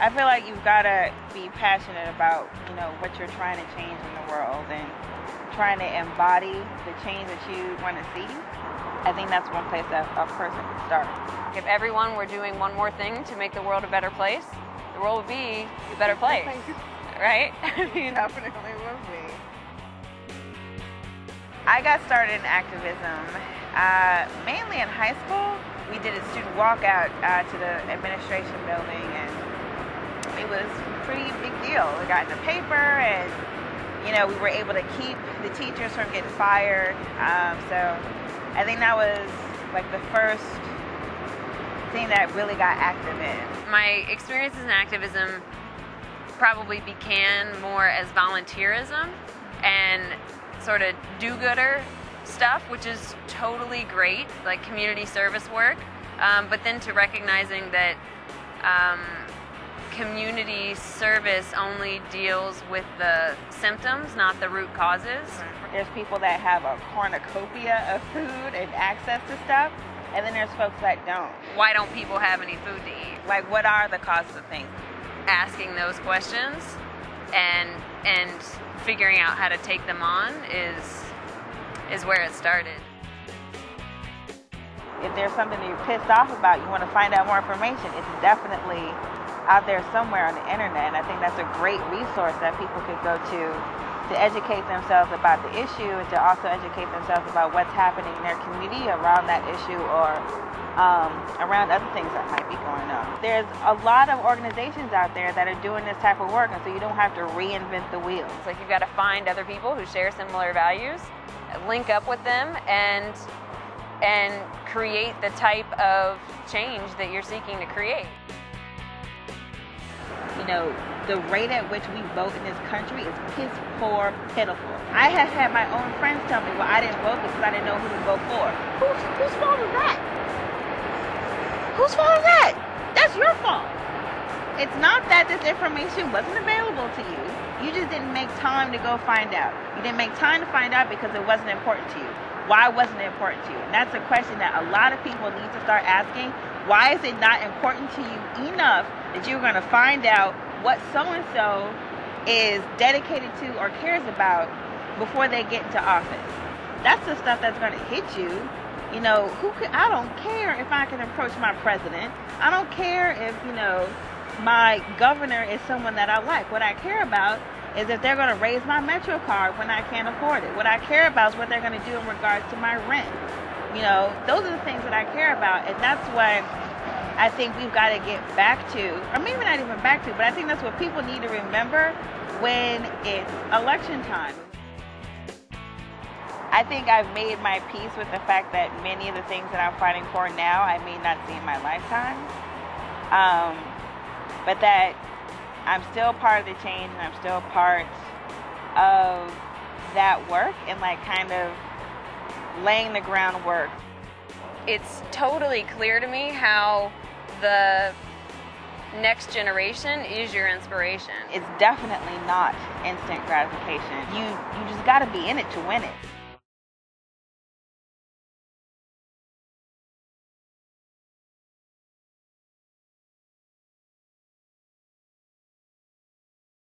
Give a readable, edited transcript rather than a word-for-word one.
I feel like you've got to be passionate about, what you're trying to change in the world and trying to embody the change that you want to see. I think that's one place that a person can start. If everyone were doing one more thing to make the world a better place, the world would be a better place, right? Definitely would be. I got started in activism mainly in high school. We did a student walkout to the administration building, and it was a pretty big deal. We got in the paper, and we were able to keep the teachers from getting fired. So I think that was like the first thing that I really got active in. My experiences in activism probably began more as volunteerism and sort of do-gooder stuff, which is totally great, like community service work, but then to recognizing that community service only deals with the symptoms, not the root causes. There's people that have a cornucopia of food and access to stuff, and then there's folks that don't. Why don't people have any food to eat? Like, what are the causes of things? Asking those questions and figuring out how to take them on is where it started. If there's something that you're pissed off about, you want to find out more information, it's definitely out there somewhere on the internet. And I think that's a great resource that people could go to educate themselves about the issue and to also educate themselves about what's happening in their community around that issue or around other things that might be going on. There's a lot of organizations out there that are doing this type of work, and so you don't have to reinvent the wheel. It's like you've got to find other people who share similar values, link up with them, and create the type of change that you're seeking to create. The rate at which we vote in this country is piss poor, pitiful. I have had my own friends tell me, well, I didn't vote because I didn't know who to vote for. Whose fault is that? Whose fault is that? That's your fault. It's not that this information wasn't available to you. You just didn't make time to go find out. You didn't make time to find out because it wasn't important to you. Why wasn't it important to you? And that's a question that a lot of people need to start asking. Why is it not important to you enough that you're going to find out what so-and-so is dedicated to or cares about before they get into office? That's the stuff that's going to hit you. I don't care if I can approach my president. I don't care if, my governor is someone that I like. What I care about is if they're going to raise my Metro card when I can't afford it. What I care about is what they're going to do in regards to my rent. Those are the things that I care about, and that's what I think we've got to get back to, or maybe not even back to, but I think that's what people need to remember when it's election time. I think I've made my peace with the fact that many of the things that I'm fighting for now I may not see in my lifetime, but that I'm still part of the change and I'm still part of that work and kind of laying the groundwork. It's totally clear to me how the next generation is your inspiration. It's definitely not instant gratification. You just got to be in it to win it.